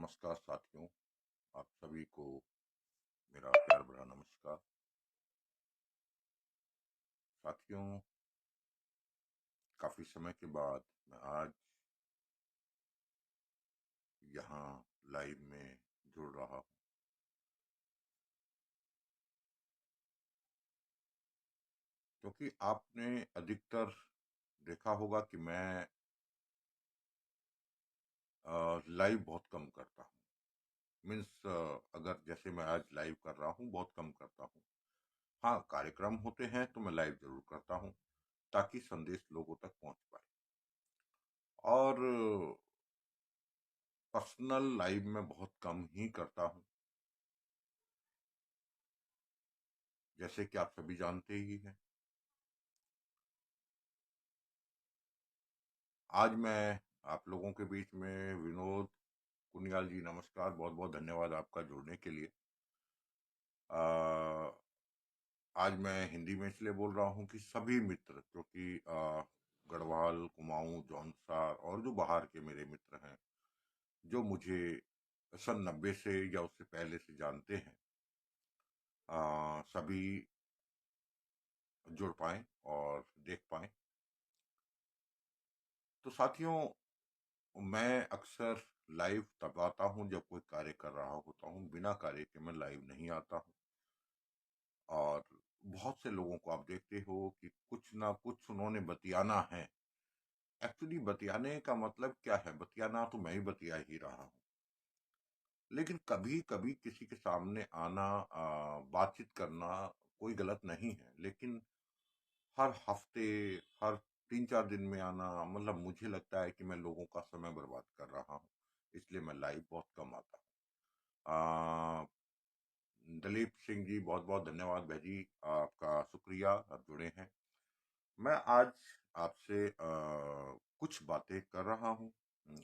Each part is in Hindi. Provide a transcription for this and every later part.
नमस्कार साथियों, आप सभी को मेरा प्यार भरा नमस्कार। साथियों, काफ़ी समय के बाद मैं आज यहाँ लाइव में जुड़ रहा हूँ, क्योंकि आपने अधिकतर देखा होगा कि मैं लाइव बहुत कम करता हूँ। मीन्स अगर जैसे मैं आज लाइव कर रहा हूँ, बहुत कम करता हूँ। हाँ, कार्यक्रम होते हैं तो मैं लाइव जरूर करता हूँ, ताकि संदेश लोगों तक पहुँच पाए। और पर्सनल लाइव में बहुत कम ही करता हूँ। जैसे कि आप सभी जानते ही हैं, आज मैं आप लोगों के बीच में विनोद कुनियाल जी, नमस्कार, बहुत बहुत धन्यवाद आपका जुड़ने के लिए। आ, आज मैं हिंदी में इसलिए बोल रहा हूँ कि सभी मित्र, क्योंकि गढ़वाल, कुमाऊं, जौनसार और जो बाहर के मेरे मित्र हैं, जो मुझे सन 90 से या उससे पहले से जानते हैं, सभी जुड़ पाएं और देख पाएं। तो साथियों, मैं अक्सर लाइव तब आता हूं जब कोई कार्य कर रहा होता हूं। बिना कार्य के मैं लाइव नहीं आता हूं। और बहुत से लोगों को आप देखते हो कि कुछ ना कुछ उन्होंने बतियाना है। एक्चुअली बतियाने का मतलब क्या है? बतियाना तो मैं ही बतिया ही रहा हूं, लेकिन कभी कभी किसी के सामने आना, बातचीत करना कोई गलत नहीं है, लेकिन हर हफ्ते, हर 3-4 दिन में आना, मतलब मुझे लगता है कि मैं लोगों का समय बर्बाद कर रहा हूँ। इसलिए मैं लाइव बहुत कम आता हूँ। दलीप सिंह जी, बहुत बहुत धन्यवाद भाई, आपका शुक्रिया, आप जुड़े हैं। मैं आज आपसे कुछ बातें कर रहा हूँ।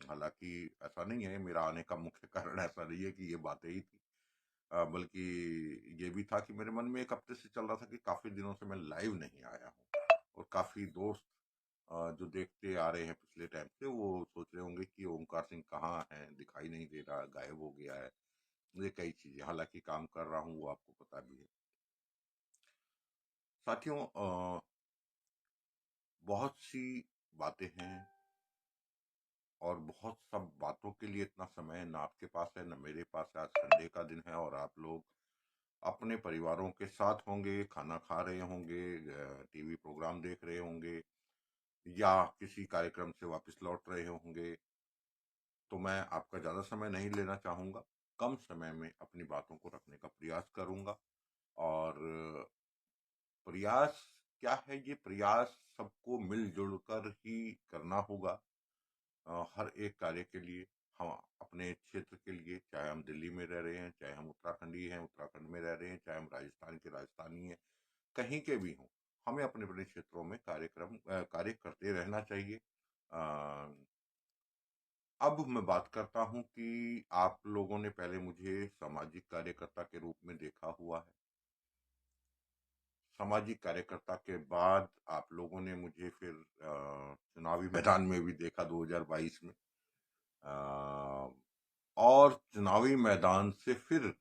हालांकि ऐसा नहीं है, मेरा आने का मुख्य कारण ऐसा नहीं है कि ये बातें ही थी, बल्कि ये भी था कि मेरे मन में एक हफ्ते से चल रहा था कि काफी दिनों से मैं लाइव नहीं आया हूँ। और काफी दोस्त जो देखते आ रहे हैं पिछले टाइम से, वो सोच रहे होंगे कि ओमकार सिंह कहाँ है, दिखाई नहीं दे रहा, गायब हो गया है। ये कई चीजें, हालांकि काम कर रहा हूँ वो आपको पता भी है। साथियों, बहुत सी बातें हैं और बहुत सब बातों के लिए इतना समय ना आपके पास है ना मेरे पास है। आज संडे का दिन है और आप लोग अपने परिवारों के साथ होंगे, खाना खा रहे होंगे, टीवी प्रोग्राम देख रहे होंगे, या किसी कार्यक्रम से वापस लौट रहे होंगे। तो मैं आपका ज्यादा समय नहीं लेना चाहूंगा, कम समय में अपनी बातों को रखने का प्रयास करूंगा। और प्रयास क्या है? ये प्रयास सबको मिलजुल कर ही करना होगा। हर एक कार्य के लिए, हम अपने क्षेत्र के लिए, चाहे हम दिल्ली में रह रहे हैं, चाहे हम उत्तराखंडी हैं उत्तराखंड में रह रहे हैं, चाहे हम राजस्थान के राजस्थानी हैं, कहीं के भी हों, हमें अपने अपने क्षेत्रों में कार्य करते रहना चाहिए। अ, अब मैं बात करता हूं कि आप लोगों ने पहले मुझे सामाजिक कार्यकर्ता के रूप में देखा हुआ है। सामाजिक कार्यकर्ता के बाद आप लोगों ने मुझे फिर चुनावी मैदान में भी देखा 2022 में। और चुनावी मैदान से फिर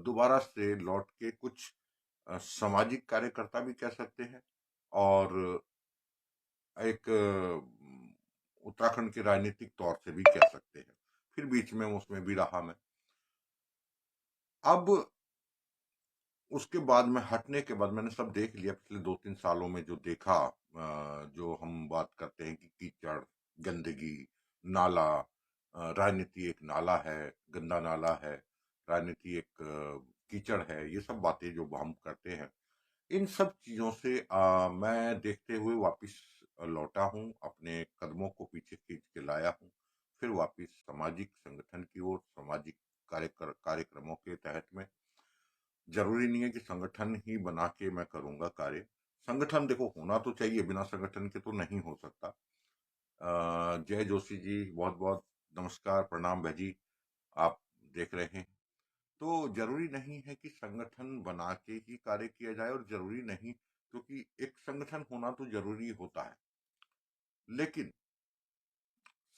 दोबारा से लौट के कुछ सामाजिक कार्यकर्ता भी कह सकते हैं, और एक उत्तराखंड के राजनीतिक तौर से भी कह सकते हैं। फिर बीच में उसमें भी रहा मैं। अब उसके बाद में हटने के बाद मैंने सब देख लिया। पिछले 2-3 सालों में जो देखा, जो हम बात करते हैं कि कीचड़, गंदगी, नाला, राजनीति एक नाला है, गंदा नाला है, राजनीति एक कीचड़ है, ये सब बातें जो हम करते हैं, इन सब चीजों से मैं देखते हुए वापिस लौटा हूँ, अपने कदमों को पीछे खींच के लाया हूँ। फिर वापिस सामाजिक संगठन की ओर, सामाजिक कार्यक्रमों के तहत में। जरूरी नहीं है कि संगठन ही बना के मैं करूंगा कार्य। संगठन देखो होना तो चाहिए, बिना संगठन के तो नहीं हो सकता। जय जोशी जी, बहुत बहुत नमस्कार, प्रणाम भाई, आप देख रहे हैं। तो जरूरी नहीं है कि संगठन बना के ही कार्य किया जाए, और जरूरी नहीं, क्योंकि एक संगठन होना तो जरूरी होता है, लेकिन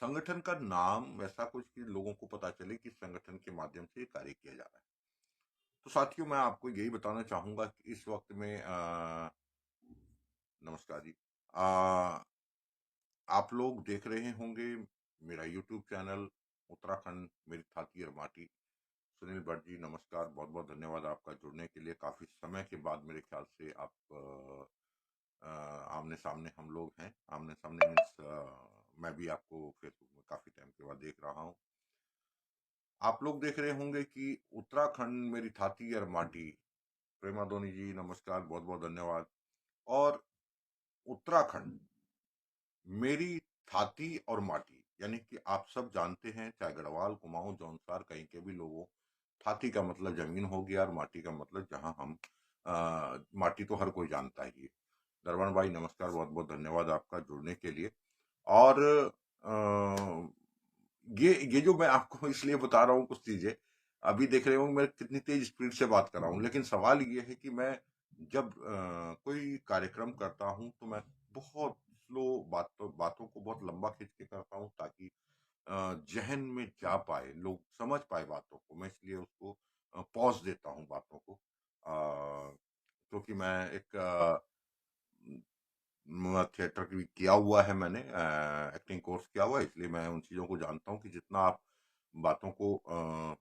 संगठन का नाम ऐसा कुछ कि लोगों को पता चले कि संगठन के माध्यम से कार्य किया जा रहा है। तो साथियों, मैं आपको यही बताना चाहूंगा कि इस वक्त में नमस्कार जी। आ, आप लोग देख रहे होंगे मेरा यूट्यूब चैनल उत्तराखंड मेरी थाती और माटी। सुनील भट्ट जी नमस्कार, बहुत बहुत धन्यवाद आपका जुड़ने के लिए। काफी समय के बाद मेरे ख्याल से आप आमने सामने हम लोग हैं। आमने सामने मीन्स मैं भी आपको फेसबुक में काफी टाइम के बाद देख रहा हूँ। आप लोग देख रहे होंगे कि उत्तराखंड मेरी थाती और माटी। प्रेमा धोनी जी नमस्कार, बहुत बहुत धन्यवाद। और उत्तराखंड मेरी थाती और माटी, यानी कि आप सब जानते हैं, चाहे गढ़वाल कुमाऊं जौनसार कहीं के भी लोगों, थाती का मतलब जमीन हो गया और माटी का मतलब जहां हम माटी तो हर कोई जानता ही है। दरबान भाई नमस्कार, बहुत बहुत धन्यवाद आपका जुड़ने के लिए। और अ, ये जो मैं आपको इसलिए बता रहा हूँ कुछ चीजें, अभी देख रहे होंगे मैं कितनी तेज स्पीड से बात कर रहा हूँ, लेकिन सवाल ये है कि मैं जब कोई कार्यक्रम करता हूँ तो मैं बहुत स्लो बातों को बहुत लंबा खींच के करता हूँ, ताकि जहन में जा पाए, लोग समझ पाए बातों को। मैं इसलिए उसको पॉज देता हूँ बातों को, क्योंकि मैं एक थिएटर भी किया हुआ है, मैंने एक्टिंग कोर्स किया हुआ है, इसलिए मैं उन चीजों को जानता हूँ कि जितना आप बातों को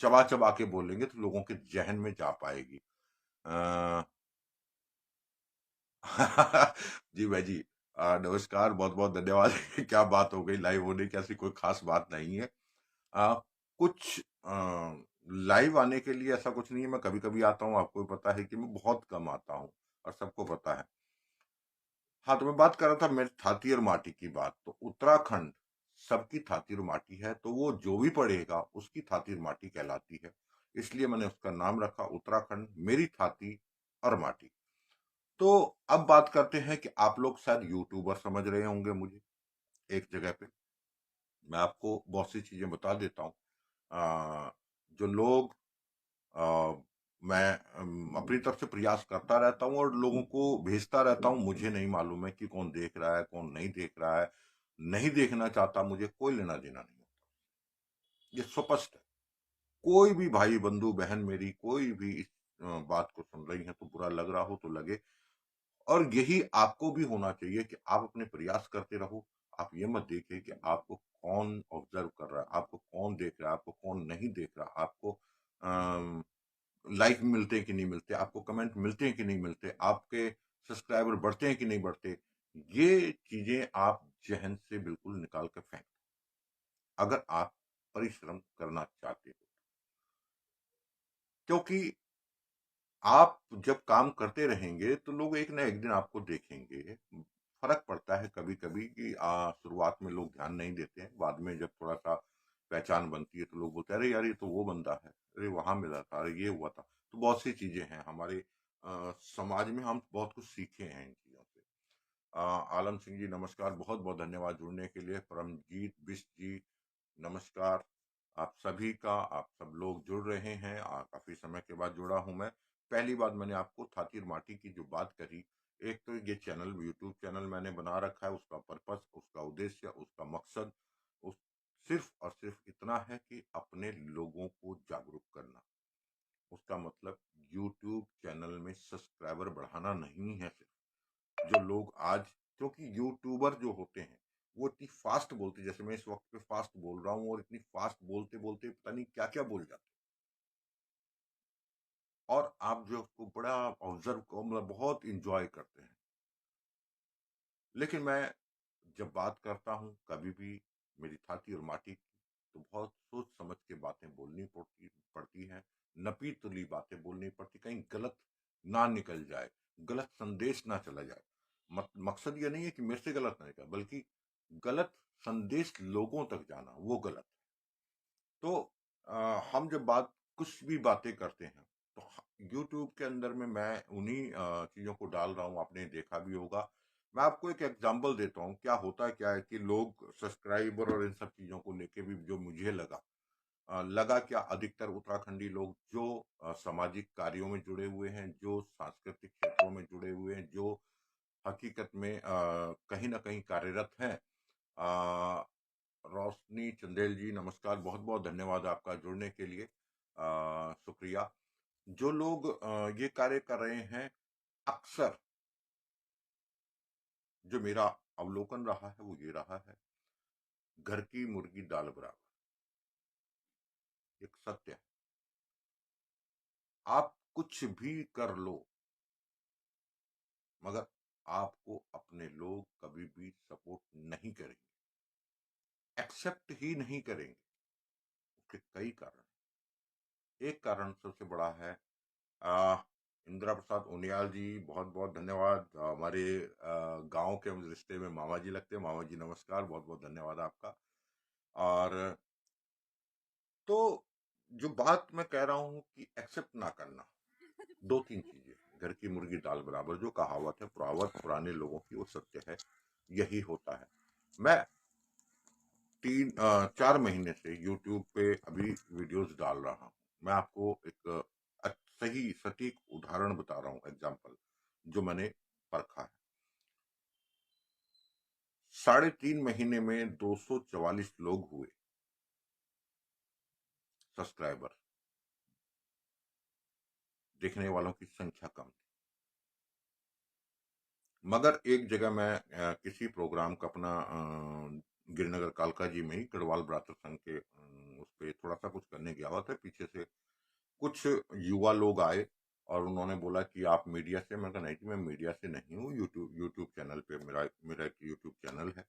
चबा चबा के बोलेंगे तो लोगों के जहन में जा पाएगी। अ, जी भाई जी, नमस्कार, बहुत बहुत धन्यवाद। क्या बात हो गई, लाइव होने की ऐसी कोई खास बात नहीं है। आ, कुछ लाइव आने के लिए ऐसा कुछ नहीं है, मैं कभी कभी आता हूँ, आपको भी पता है कि मैं बहुत कम आता हूँ और सबको पता है। हाँ, तो मैं बात कर रहा था मेरी थाती और माटी की बात। तो उत्तराखंड सबकी थाती और माटी है, तो वो जो भी पढ़ेगा उसकी थाती और माटी कहलाती है। इसलिए मैंने उसका नाम रखा उत्तराखंड मेरी थाती और माटी। तो अब बात करते हैं कि आप लोग शायद यूट्यूबर समझ रहे होंगे मुझे एक जगह पे। मैं आपको बहुत सी चीजें बता देता हूँ। जो लोग अ, मैं अपनी तरफ से प्रयास करता रहता हूँ और लोगों को भेजता रहता हूँ। मुझे नहीं मालूम है कि कौन देख रहा है कौन नहीं देख रहा है, नहीं देखना चाहता, मुझे कोई लेना देना नहीं होता, ये स्पष्ट है। कोई भी भाई बंधु बहन मेरी कोई भी इस बात को सुन रही है तो बुरा लग रहा हो तो लगे। और यही आपको भी होना चाहिए कि आप अपने प्रयास करते रहो। आप ये मत देखिए कि आपको कौन ऑब्जर्व कर रहा है, आपको कौन देख रहा है, आपको कौन नहीं देख रहा, आपको लाइक मिलते हैं कि नहीं मिलते, आपको कमेंट मिलते हैं कि नहीं मिलते, आपके सब्सक्राइबर बढ़ते हैं कि नहीं बढ़ते। ये चीजें आप जहन से बिल्कुल निकाल कर फेंक, अगर आप परिश्रम करना चाहते हो। क्योंकि आप जब काम करते रहेंगे तो लोग एक ना एक दिन आपको देखेंगे। फर्क पड़ता है कभी कभी कि शुरुआत में लोग ध्यान नहीं देते हैं, बाद में जब थोड़ा सा पहचान बनती है तो लोग बोलते हैं अरे यार ये तो वो बंदा है, अरे वहां मिला था, अरे ये हुआ था। तो बहुत सी चीजें हैं हमारे समाज में, हम बहुत कुछ सीखे हैं इन चीजों से। आलम सिंह जी नमस्कार, बहुत बहुत धन्यवाद जुड़ने के लिए। परमजीत बिस्ट जी नमस्कार। आप सब लोग जुड़ रहे हैं, काफी समय के बाद जुड़ा हूं मैं। पहली बात, मैंने आपको थातिर माटी की जो बात करी, एक तो ये चैनल यूट्यूब चैनल मैंने बना रखा है, उसका पर्पस, उसका उद्देश्य, उसका मकसद उस सिर्फ और सिर्फ इतना है कि अपने लोगों को जागरूक करना। उसका मतलब यूट्यूब चैनल में सब्सक्राइबर बढ़ाना नहीं है सिर्फ। जो लोग आज, क्योंकि यूट्यूबर जो होते हैं वो इतनी फास्ट बोलते, जैसे मैं इस वक्त पे फास्ट बोल रहा हूँ और इतनी फास्ट बोलते बोलते पता नहीं क्या क्या बोल जाते, और आप जो उसको बड़ा ऑब्जर्व को मतलब बहुत इंजॉय करते हैं। लेकिन मैं जब बात करता हूँ कभी भी मेरी थाती और माटी की, तो बहुत सोच समझ के बातें बोलनी पड़ती पड़ती हैं। नपी तुली बातें बोलनी पड़ती, कहीं गलत ना निकल जाए, गलत संदेश ना चला जाए। मकसद ये नहीं है कि मेरे से गलत ना निकले, बल्कि गलत संदेश लोगों तक जाना वो गलत है। तो हम जब बात कुछ भी बातें करते हैं तो यूट्यूब के अंदर में मैं उन्हीं चीजों को डाल रहा हूँ, आपने देखा भी होगा। मैं आपको एक एग्जांपल देता हूँ, क्या होता है क्या है कि लोग सब्सक्राइबर और इन सब चीजों को लेके भी, जो मुझे लगा क्या, अधिकतर उत्तराखंडी लोग जो सामाजिक कार्यों में जुड़े हुए हैं, जो सांस्कृतिक क्षेत्रों में जुड़े हुए हैं, जो हकीकत में कहीं ना कहीं कार्यरत हैं, रोशनी चंदेल जी नमस्कार, बहुत बहुत धन्यवाद आपका जुड़ने के लिए। शुक्रिया। जो लोग ये कार्य कर रहे हैं, अक्सर जो मेरा अवलोकन रहा है वो ये रहा है, घर की मुर्गी दाल बराबर, एक सत्य है। आप कुछ भी कर लो, मगर आपको अपने लोग कभी भी सपोर्ट नहीं करेंगे, एक्सेप्ट ही नहीं करेंगे। उसके कई कारण। एक कारण सबसे बड़ा है, आ, इंदिरा प्रसाद उनियाल जी, बहुत बहुत धन्यवाद। हमारे गांव के हम रिश्ते में मामा जी लगते हैं। मामा जी नमस्कार, बहुत बहुत धन्यवाद आपका। और तो जो बात मैं कह रहा हूं कि एक्सेप्ट ना करना, दो तीन चीजें, घर की मुर्गी दाल बराबर जो कहावत है, पुराने लोगों की, वो सत्य है, यही होता है। मैं 4 महीने से यूट्यूब पे अभी वीडियोस डाल रहा हूं। मैं आपको एक सही सटीक उदाहरण बता रहा हूं, एग्जाम्पल जो मैंने परखा है। 3.5 महीने में 244 लोग हुए सब्सक्राइबर। देखने वालों की संख्या कम थी। मगर एक जगह मैं किसी प्रोग्राम का अपना गिरनगर कालका जी में ही गढ़वाल बरातर संघ के उस पे थोड़ा सा कुछ करने गया हुआ था। पीछे से कुछ युवा लोग आए और उन्होंने बोला कि आप मीडिया से। मैं कहा नहीं कि मैं मीडिया से नहीं हूँ, यूट्यूब यूट्यूब चैनल पे मेरा मेरा एक यूट्यूब चैनल है।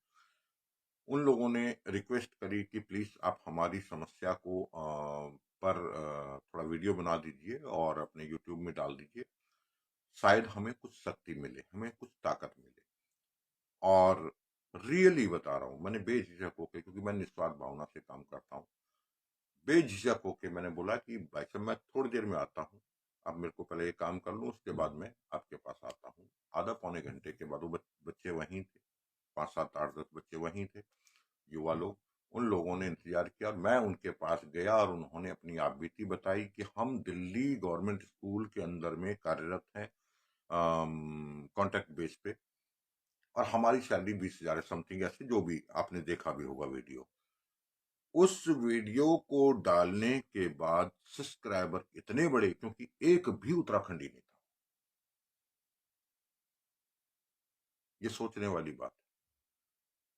उन लोगों ने रिक्वेस्ट करी कि प्लीज आप हमारी समस्या को पर थोड़ा वीडियो बना दीजिए और अपने यूट्यूब में डाल दीजिए, शायद हमें कुछ शक्ति मिले, हमें कुछ ताकत मिले। और रियली बता रहा हूँ, मैंने बेझिझक होकर, क्योंकि मैं निस्वार्थ भावना से काम करता हूँ, बेझिझक होके मैंने बोला कि भाई साहब मैं थोड़ी देर में आता हूँ, आप मेरे को पहले ये काम कर लूँ, उसके बाद मैं आपके पास आता हूँ। आधा पौने घंटे के बाद वो बच्चे वहीं थे, 5 7 8 10 बच्चे वहीं थे, युवा लोग। उन लोगों ने इंतजार किया और मैं उनके पास गया और उन्होंने अपनी आप बीती बताई कि हम दिल्ली गवर्नमेंट स्कूल के अंदर में कार्यरत हैं कॉन्ट्रैक्ट बेस पे, और हमारी सैलरी 20,000 समथिंग, ऐसे जो भी आपने देखा भी होगा वीडियो। उस वीडियो को डालने के बाद सब्सक्राइबर इतने बड़े, क्योंकि एक भी उत्तराखंडी नहीं था। ये सोचने वाली बात है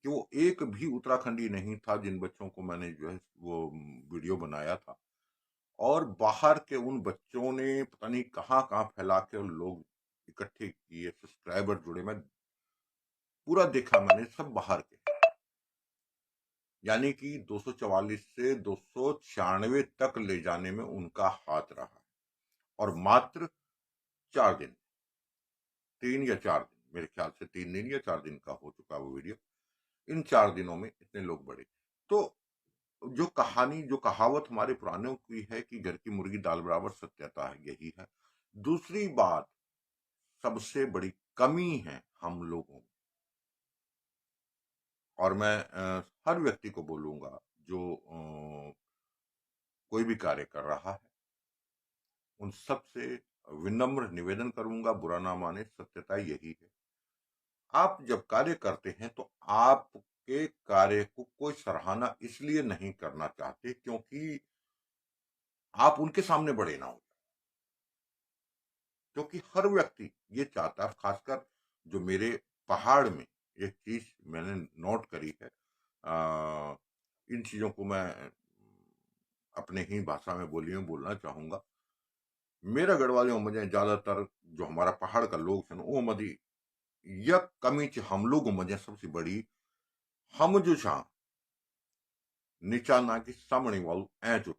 कि वो एक भी उत्तराखंडी नहीं था जिन बच्चों को मैंने जो है वो वीडियो बनाया था। और बाहर के उन बच्चों ने पता नहीं कहां कहां फैला के उन लोग इकट्ठे किए, सब्सक्राइबर जुड़े। मैं पूरा देखा, मैंने सब बाहर के, यानी कि 244 से 296 तक ले जाने में उनका हाथ रहा। और मात्र 4 दिन, 3 या 4 दिन, मेरे ख्याल से 3 दिन या 4 दिन का हो चुका वो वीडियो। इन 4 दिनों में इतने लोग बढ़े। तो जो कहानी, जो कहावत हमारे पुरानों की है कि घर की मुर्गी दाल बराबर, सत्यता है, यही है। दूसरी बात, सबसे बड़ी कमी है हम लोगों में, और मैं हर व्यक्ति को बोलूंगा जो कोई भी कार्य कर रहा है, उन सब से विनम्र निवेदन करूंगा, बुरा ना माने, सत्यता यही है। आप जब कार्य करते हैं तो आपके कार्य को कोई सराहना इसलिए नहीं करना चाहते क्योंकि आप उनके सामने बड़े ना हो। क्योंकि हर व्यक्ति ये चाहता है, खासकर जो मेरे पहाड़ में एक चीज मैंने नोट करी है, इन चीजों को मैं अपने ही भाषा में बोलना चाहूंगा। मेरा गढ़वालियों में ज्यादातर जो हमारा पहाड़ का लोग छन वो मधी यह कमी च हम लोग मजे सबसे बड़ी, हम जो छा नीचा ना कि सामने वालू ऐ जो,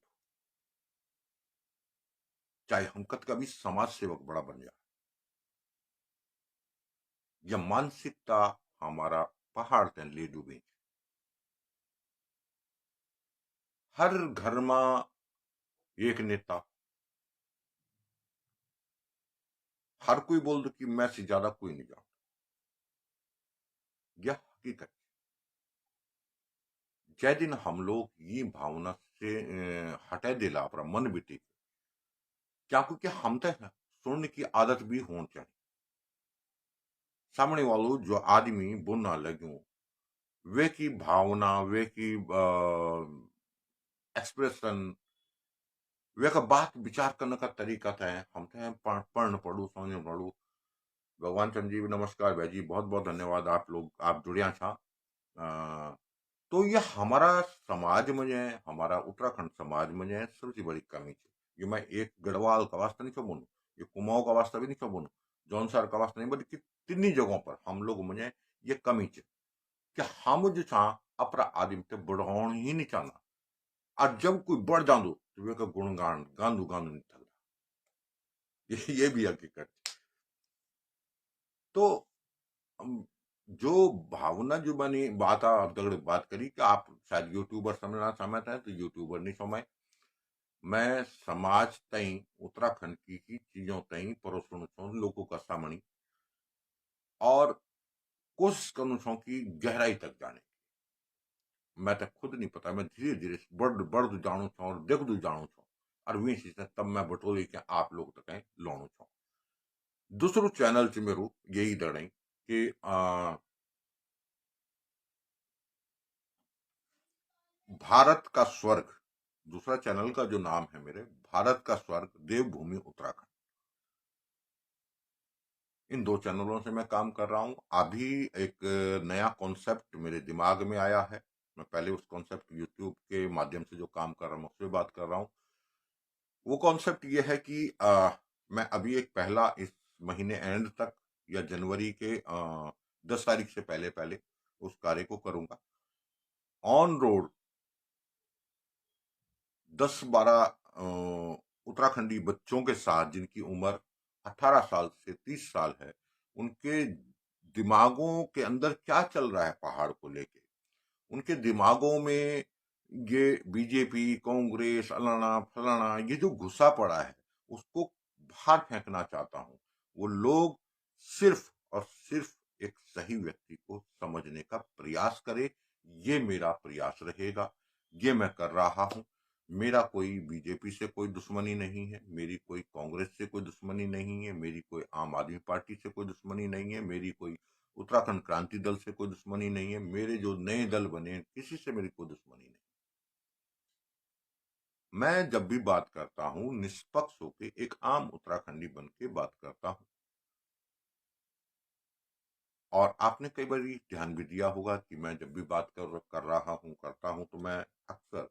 चाहे हम कत कभी समाज सेवक बड़ा बन जाए, यह मानसिकता हमारा पहाड़ ते ले डूबी। हर घर में एक नेता, हर कोई बोल दो कि मैं से ज्यादा कोई नहीं जानता, यह हकीकत। जै दिन हम लोग ये भावना से हटे दिला अपना मन बिटी, क्या क्योंकि हम तो सुनने की आदत भी होनी चाहिए। सामने वालों जो आदमी बोलना लग्यो, वे की भावना, वे की एक्सप्रेशन, वे का बात विचार करने का तरीका था। हम थे पढ़ पढ़ू समझ पढ़ू। भगवान चंद जी नमस्कार भाई जी, बहुत बहुत धन्यवाद। आप लोग आप जुड़िया छा। तो ये हमारा समाज में है, हमारा उत्तराखंड समाज में है सबसे बड़ी कमी है। ये मैं एक गढ़वाल का वास्ता नहीं छो बोलूं, ये कुमाऊं का वास्ता भी नहीं छो बोलूं, जौनसार का वास्ता नहीं, बल्कि तिन्नी जगहों पर हम लोग में ये कमी है कि हम जो छा अपरा आदमी ते बढ़ाउण ही नहीं चाहना। और जब कोई बढ़ जांदो तो वे का गुणगान गांदू गांदू नहीं थकदा। ये भी हकीकत। तो जो भावना जो बनी बात आप दगड़ बात करी कि आप शायद यूट्यूबर समझना चाहते हैं, तो यूट्यूबर नहीं समय। मैं समाज तई उत्तराखंड की चीजों तई परोसण छो लोगों का सामणी, और कोशिश करूं छो कि गहराई तक जाने। मैं तो खुद नहीं पता, मैं धीरे धीरे बढ़ जाणू छो और देखदू जाणू छो, और वी चीज तब मैं बटोरी के आप लोग तक लाणू छो। दूसरो चैनल च मेरू यही दड़ई कि भारत का स्वर्ग, दूसरा चैनल का जो नाम है मेरे, भारत का स्वर्ग देवभूमि उत्तराखंड। इन दो चैनलों से मैं काम कर रहा हूं। अभी एक नया कॉन्सेप्ट मेरे दिमाग में आया है। मैं पहले उस कॉन्सेप्ट यूट्यूब के माध्यम से जो काम कर रहा हूं उससे बात कर रहा हूं। वो कॉन्सेप्ट ये है कि मैं अभी एक पहला इस महीने एंड तक या जनवरी के 10 तारीख से पहले पहले उस कार्य को करूंगा। ऑन रोड 10-12 उत्तराखंडी बच्चों के साथ जिनकी उम्र 18 साल से 30 साल है, उनके दिमागों के अंदर क्या चल रहा है पहाड़ को लेके, उनके दिमागों में ये बीजेपी, कांग्रेस, अलाना फलाना ये जो घुसा पड़ा है उसको बाहर फेंकना चाहता हूं। वो लोग सिर्फ और सिर्फ एक सही व्यक्ति को समझने का प्रयास करे। ये मेरा प्रयास रहेगा, ये मैं कर रहा हूं। मेरा कोई बीजेपी से कोई दुश्मनी नहीं है, मेरी कोई कांग्रेस से कोई दुश्मनी नहीं है, मेरी कोई आम आदमी पार्टी से कोई दुश्मनी नहीं है, मेरी कोई उत्तराखंड क्रांति दल से कोई दुश्मनी नहीं है, मेरे जो नए दल बने किसी से मेरी कोई दुश्मनी नहीं। मैं जब भी बात करता हूं निष्पक्ष होकर एक आम उत्तराखंडी बन के बात करता हूं। और आपने कई बार ध्यान भी दिया होगा कि मैं जब भी बात कर रहा हूं करता हूं तो मैं अक्सर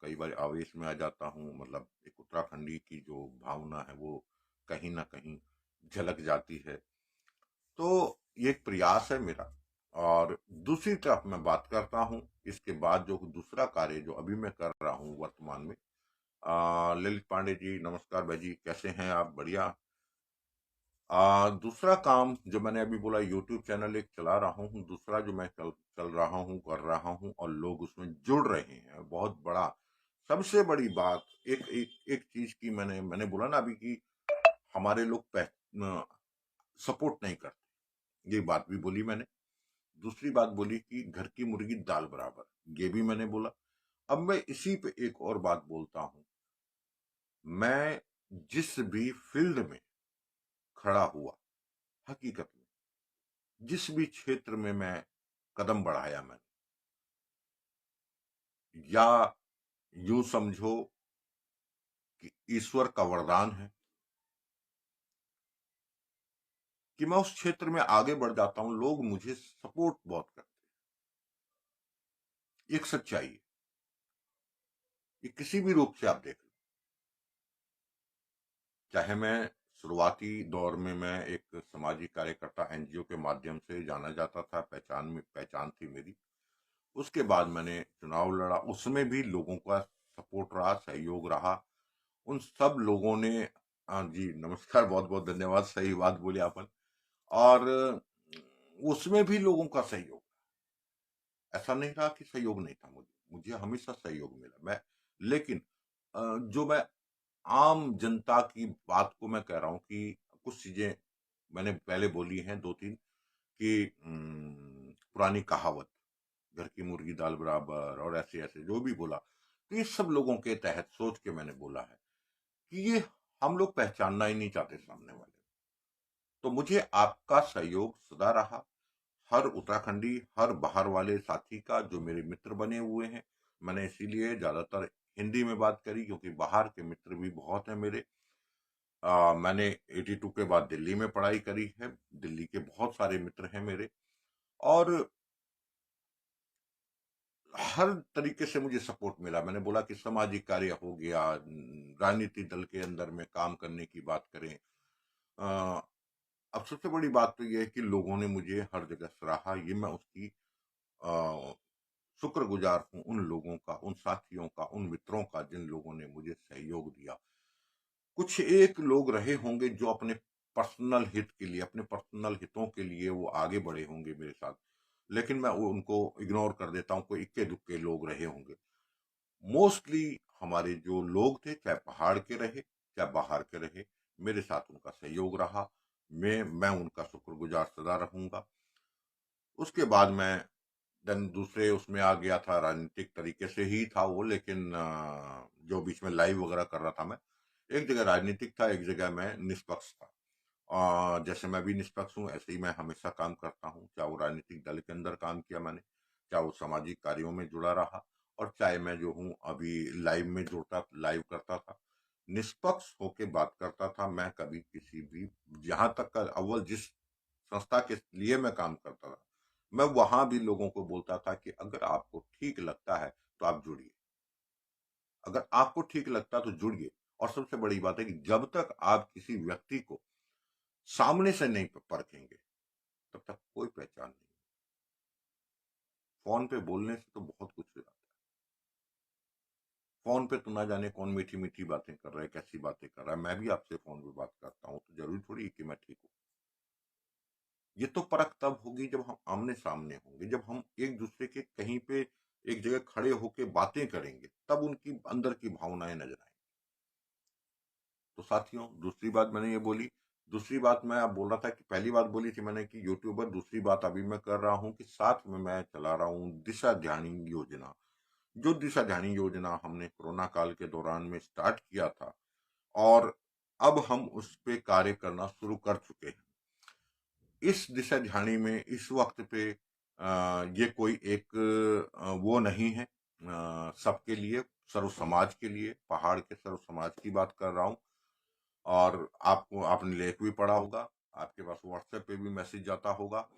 कई बार आवेश में आ जाता हूं। मतलब एक उत्तराखंडी की जो भावना है वो कहीं ना कहीं झलक जाती है। तो ये एक प्रयास है मेरा। और दूसरी तरफ मैं बात करता हूं इसके बाद जो दूसरा कार्य जो अभी मैं कर रहा हूं वर्तमान में। ललित पांडे जी नमस्कार भाई जी, कैसे हैं आप? बढ़िया। दूसरा काम जो मैंने अभी बोला, यूट्यूब चैनल एक चला रहा हूँ। दूसरा जो मैं चल चल रहा हूँ कर रहा हूँ और लोग उसमें जुड़ रहे हैं, बहुत बड़ा सबसे बड़ी बात एक एक एक चीज की मैंने मैंने बोला ना अभी कि हमारे लोग सपोर्ट नहीं करते, ये बात भी बोली मैंने। दूसरी बात बोली कि घर की मुर्गी दाल बराबर, ये भी मैंने बोला। अब मैं इसी पे एक और बात बोलता हूं। मैं जिस भी फील्ड में खड़ा हुआ, हकीकत में जिस भी क्षेत्र में मैं कदम बढ़ाया मैंने, या यूं समझो कि ईश्वर का वरदान है कि मैं उस क्षेत्र में आगे बढ़ जाता हूं, लोग मुझे सपोर्ट बहुत करते हैं। एक सच्चाई है, ये किसी भी रूप से आप देख लो। चाहे मैं शुरुआती दौर में मैं एक सामाजिक कार्यकर्ता एनजीओ के माध्यम से जाना जाता था, पहचान थी मेरी। उसके बाद मैंने चुनाव लड़ा, उसमें भी लोगों का सपोर्ट रहा, सहयोग रहा। उन सब लोगों ने जी नमस्कार, बहुत बहुत धन्यवाद, सही बात बोले आपन। और उसमें भी लोगों का सहयोग, ऐसा नहीं रहा कि सहयोग नहीं था। मुझे मुझे हमेशा सहयोग मिला। मैं लेकिन जो मैं आम जनता की बात को मैं कह रहा हूं कि कुछ चीजें मैंने पहले बोली हैं दो तीन कि पुरानी कहावत घर की मुर्गी दाल बराबर और ऐसे ऐसे जो भी बोला, तो ये सब लोगों के तहत सोच के मैंने बोला है कि ये हम लोग पहचानना ही नहीं चाहते सामने वाले। तो मुझे आपका सहयोग सदा रहा, हर उत्तराखंडी, हर बाहर वाले साथी का जो मेरे मित्र बने हुए हैं, मैंने इसीलिए ज्यादातर हिंदी में बात करी क्योंकि बाहर के मित्र भी बहुत हैं मेरे। मैंने 82 के बाद दिल्ली में पढ़ाई करी है, दिल्ली के बहुत सारे मित्र हैं मेरे। और हर तरीके से मुझे सपोर्ट मिला। मैंने बोला कि सामाजिक कार्य हो गया, राजनीतिक दल के अंदर में काम करने की बात करें। अ, अब सबसे बड़ी बात तो यह है कि लोगों ने मुझे हर जगह सराहा, ये मैं उसकी अ, शुक्रगुजार हूँ उन लोगों का, उन साथियों का, उन मित्रों का जिन लोगों ने मुझे सहयोग दिया। कुछ एक लोग रहे होंगे जो अपने पर्सनल हित के लिए, अपने पर्सनल हितों के लिए वो आगे बढ़े होंगे मेरे साथ, लेकिन मैं उनको इग्नोर कर देता हूँ। कोई इक्के दुक्के लोग रहे होंगे। मोस्टली हमारे जो लोग थे, चाहे पहाड़ के रहे चाहे बाहर के रहे, मेरे साथ उनका सहयोग रहा। मैं उनका शुक्रगुजार सदा रहूंगा। उसके बाद मैं देन दूसरे उसमें आ गया था, राजनीतिक तरीके से ही था वो, लेकिन जो बीच में लाइव वगैरह कर रहा था मैं, एक जगह राजनीतिक था, एक जगह मैं निष्पक्ष था। जैसे मैं भी निष्पक्ष हूँ, ऐसे ही मैं हमेशा काम करता हूँ, चाहे वो राजनीतिक दल के अंदर काम किया मैंने, चाहे वो सामाजिक कार्यों में जुड़ा रहा, और चाहे मैं जो हूँ अभी लाइव में जुड़ता, लाइव करता था, निष्पक्ष होके बात करता था। मैं कभी किसी भी, जहां तक का अव्वल जिस संस्था के लिए मैं काम करता था, मैं वहां भी लोगों को बोलता था कि अगर आपको ठीक लगता है तो आप जुड़िए, अगर आपको ठीक लगता है तो जुड़िए। और सबसे बड़ी बात है कि जब तक आप किसी व्यक्ति को सामने से नहीं परखेंगे, तब तक कोई पहचान नहीं। फोन पे बोलने से तो बहुत कुछ हो जाता है। फोन पे तो ना जाने कौन मीठी मीठी बातें कर रहा है, कैसी बातें कर रहा है। मैं भी आपसे फोन पे बात करता हूँ, तो जरूरी थोड़ी कि मैं ठीक हूँ। ये तो परख तब होगी जब हम आमने सामने होंगे, जब हम एक दूसरे के कहीं पे एक जगह खड़े होके बातें करेंगे, तब उनकी अंदर की भावनाएं नजर आएंगी। तो साथियों, दूसरी बात मैंने ये बोली। दूसरी बात मैं अब बोल रहा था कि पहली बात बोली थी मैंने कि यूट्यूबर, दूसरी बात अभी मैं कर रहा हूँ कि साथ में मैं चला रहा हूँ दिशा ध्यानी योजना। जो दिशा ध्यानी योजना हमने कोरोना काल के दौरान में स्टार्ट किया था, और अब हम उस पे कार्य करना शुरू कर चुके हैं। इस दिशा ध्यानी में इस वक्त पे ये कोई एक वो नहीं है, सबके लिए, सर्व समाज के लिए, पहाड़ के सर्व समाज की बात कर रहा हूँ। और आपको, आपने लेख भी पढ़ा होगा, आपके पास व्हाट्सएप पे भी मैसेज जाता होगा।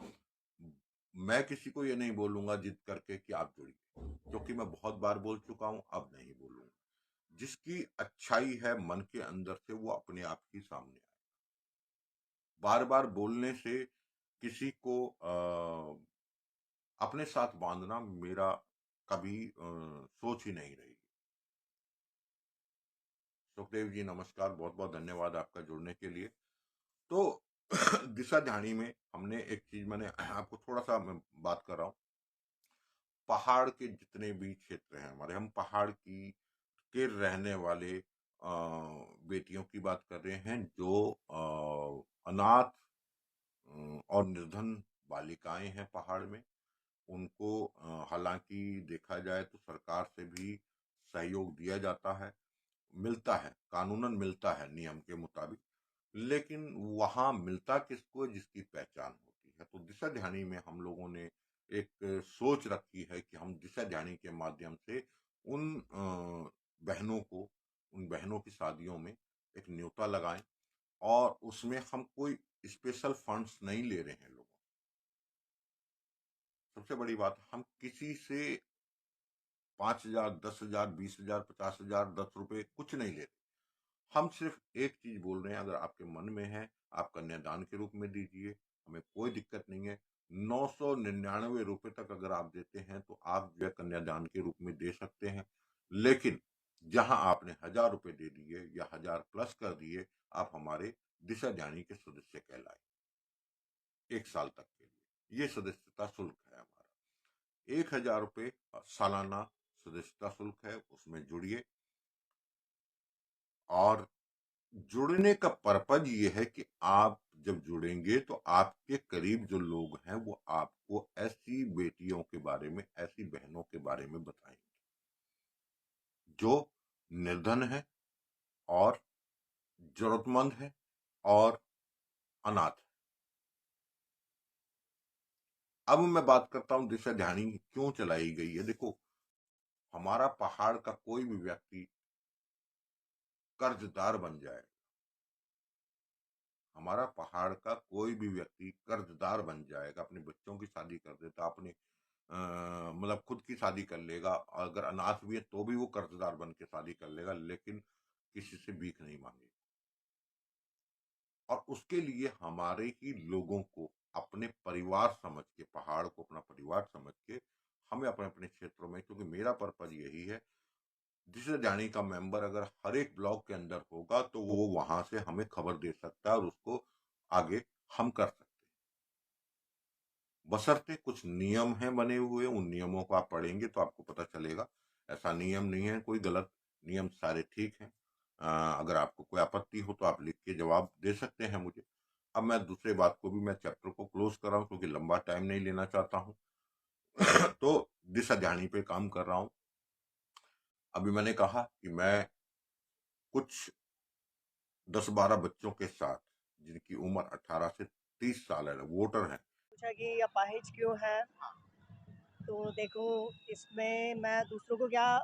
मैं किसी को ये नहीं बोलूंगा जिद करके कि आप जुड़िए, क्योंकि मैं बहुत बार बोल चुका हूं, अब नहीं बोलूंगा। जिसकी अच्छाई है मन के अंदर से, वो अपने आप ही सामने आए। बार बार बोलने से किसी को अपने साथ बांधना मेरा कभी सोच ही नहीं रही। सुखदेव जी नमस्कार, बहुत बहुत धन्यवाद आपका जुड़ने के लिए। तो दिशा ध्यानी में हमने एक चीज, मैंने आपको थोड़ा सा मैं बात कर रहा हूँ। पहाड़ के जितने भी क्षेत्र हैं हमारे, हम पहाड़ की के रहने वाले बेटियों की बात कर रहे हैं, जो अनाथ और निर्धन बालिकाएं हैं पहाड़ में। उनको हालांकि देखा जाए तो सरकार से भी सहयोग दिया जाता है, मिलता है, कानूनन मिलता है नियम के मुताबिक, लेकिन वहां मिलता किसको है? जिसकी पहचान होती है। तो दिशा ध्यानी में हम लोगों ने एक सोच रखी है कि हम दिशा ध्यानी के माध्यम से उन बहनों को, उन बहनों की शादियों में एक न्योता लगाएं। और उसमें हम कोई स्पेशल फंड्स नहीं ले रहे हैं लोगों। सबसे बड़ी बात, हम किसी से 5,000, 10,000, 20,000, 50,000, 10 रुपए कुछ नहीं ले रहे। हम सिर्फ एक चीज बोल रहे हैं, अगर आपके मन में है, आप कन्यादान के रूप में दीजिए, हमें कोई दिक्कत नहीं है। 999 रुपए तक अगर आप देते हैं तो आप जो है कन्यादान के रूप में दे सकते हैं। लेकिन जहां आपने 1,000 रुपए दे दिए या 1,000 प्लस कर दिए, आप हमारे दिशा ध्यानी के सदस्य कहलाए 1 साल तक के लिए। ये सदस्यता शुल्क है हमारा, 1,000 रुपए सालाना सदस्यता शुल्क है, उसमें जुड़िए। और जुड़ने का पर्पज ये है कि आप जब जुड़ेंगे तो आपके करीब जो लोग हैं वो आपको ऐसी बेटियों के बारे में, ऐसी बहनों के बारे में बताएंगे जो निर्धन है और जरूरतमंद है और अनाथ है। अब मैं बात करता हूं दिशा ध्यानी क्यों चलाई गई है। देखो, हमारा पहाड़ का कोई भी व्यक्ति कर्जदार बन जाए, हमारा पहाड़ का कोई भी व्यक्ति कर्जदार बन जाएगा, अपने बच्चों की शादी कर देता, अपने मतलब खुद की शादी कर लेगा, अगर अनाथ भी है तो भी वो कर्जदार बन के शादी कर लेगा, लेकिन किसी से भीख नहीं मांगेगा। और उसके लिए हमारे ही लोगों को अपने परिवार समझ के, पहाड़ को अपना परिवार समझ के, हमें अपने अपने क्षेत्रों में, क्योंकि मेरा पर्पज यही है, जिसे जानी का मेंबर अगर हर एक ब्लॉक के अंदर होगा तो वो वहां से हमें खबर दे सकता है और उसको आगे हम कर सकते हैं। बशर्ते कुछ नियम हैं बने हुए, उन नियमों को आप पढ़ेंगे तो आपको पता चलेगा। ऐसा नियम नहीं है कोई गलत, नियम सारे ठीक हैं। अगर आपको कोई आपत्ति हो तो आप लिख के जवाब दे सकते हैं मुझे। अब मैं दूसरे बात को भी, मैं चैप्टर को क्लोज कर रहा हूँ क्योंकि लंबा टाइम नहीं लेना चाहता हूँ। तो दिशा ध्यानी पे काम कर रहा हूँ। अभी मैंने कहा कि मैं कुछ 10-12 बच्चों के साथ, जिनकी उम्र 18 से 30 साल है, वोटर हैं। पूछा कि अपाहिज क्यों है, तो देखो इसमें मैं दूसरों को क्या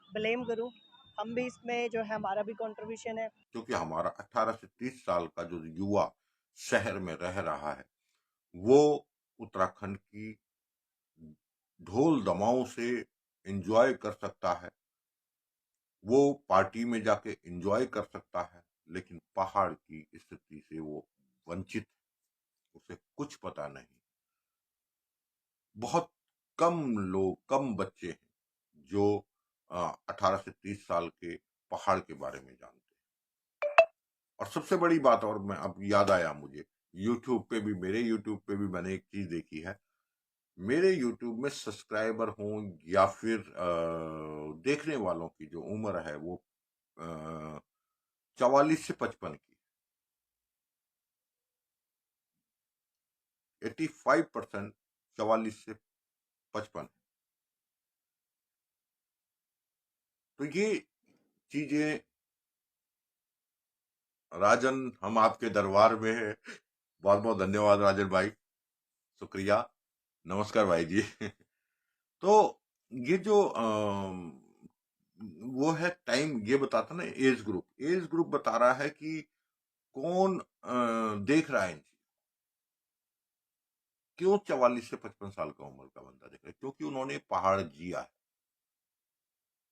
ब्लेम करूं, हम भी इसमें जो है हमारा भी कंट्रीब्यूशन है। क्योंकि हमारा 18 से 30 साल का जो युवा शहर में रह रहा है, वो उत्तराखंड की ढोल दमाओं से एंजॉय कर सकता है, वो पार्टी में जाके एंजॉय कर सकता है, लेकिन पहाड़ की स्थिति से वो वंचित, उसे कुछ पता नहीं। बहुत कम लोग, कम बच्चे हैं जो 18 से 30 साल के पहाड़ के बारे में जानते हैं। और सबसे बड़ी बात, और मैं अब याद आया मुझे, यूट्यूब पे भी, मेरे यूट्यूब पे भी मैंने एक चीज देखी है। मेरे यूट्यूब में सब्सक्राइबर हों या फिर देखने वालों की जो उम्र है वो 44 से 55 की, 85% 44 से 55। तो ये चीजें, राजन हम आपके दरबार में है। बहुत बहुत धन्यवाद राजन भाई, शुक्रिया, नमस्कार भाई जी। तो ये जो वो है टाइम, ये बताता ना, एज ग्रुप बता रहा है कि कौन देख रहा है इन चीजों। क्यों 44 से 55 साल का उम्र का बंदा देख रहा है? क्योंकि उन्होंने पहाड़ जिया है,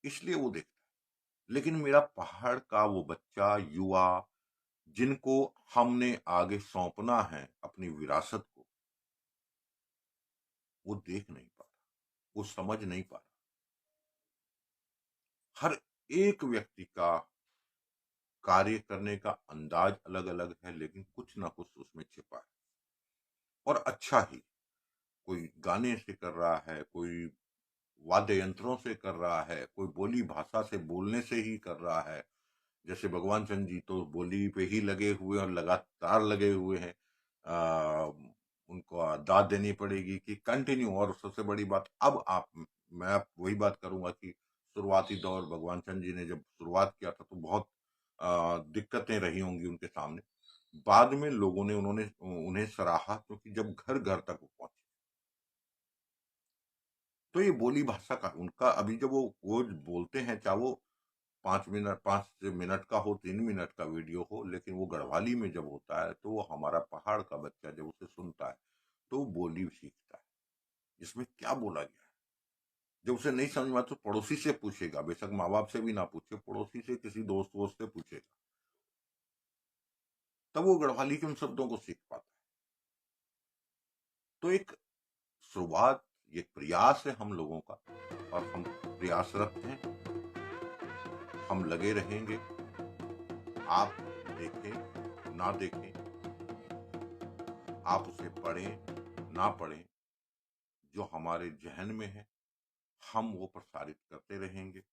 इसलिए वो देखता है। लेकिन मेरा पहाड़ का वो बच्चा, युवा, जिनको हमने आगे सौंपना है अपनी विरासत को, वो देख नहीं पा रहा, वो समझ नहीं पा रहा। हर एक व्यक्ति का कार्य करने का अंदाज अलग अलग है, लेकिन कुछ ना कुछ उसमें छिपा है, और अच्छा ही। कोई गाने से कर रहा है, कोई वाद्य यंत्रों से कर रहा है, कोई बोली भाषा से बोलने से ही कर रहा है। जैसे भगवान चंद जी तो बोली पे ही लगे हुए और लगातार लगे हुए हैं। उनको दाद देनी पड़ेगी कि कंटिन्यू। और सबसे बड़ी बात, अब आप, मैं आप वही बात करूंगा कि शुरुआती दौर भगवान चंद जी ने जब शुरुआत किया था तो बहुत दिक्कतें रही होंगी उनके सामने। बाद में लोगों ने उन्होंने उन्हें सराहा, क्योंकि जब घर घर तक वो पहुंचे, तो ये बोली भाषा का उनका, अभी जब वो बोलते हैं, चाहे वो 5 मिनट, 5 मिनट का हो, 3 मिनट का वीडियो हो, लेकिन वो गढ़वाली में जब होता है तो वो हमारा पहाड़ का बच्चा जब उसे सुनता है तो वो बोली सीखता है, इसमें क्या बोला गया है। जब उसे नहीं समझ में आता तो पड़ोसी से पूछेगा, बेशक माँ बाप से भी ना पूछे, पड़ोसी से, किसी दोस्त वोस्त से पूछेगा, तब वो गढ़वाली के उन शब्दों को सीख पाता है। तो एक शुरुआत, ये प्रयास है हम लोगों का, और हम प्रयासरत हैं, हम लगे रहेंगे। आप देखें ना देखें, आप उसे पढ़ें ना पढ़ें, जो हमारे जहन में है हम वो प्रसारित करते रहेंगे।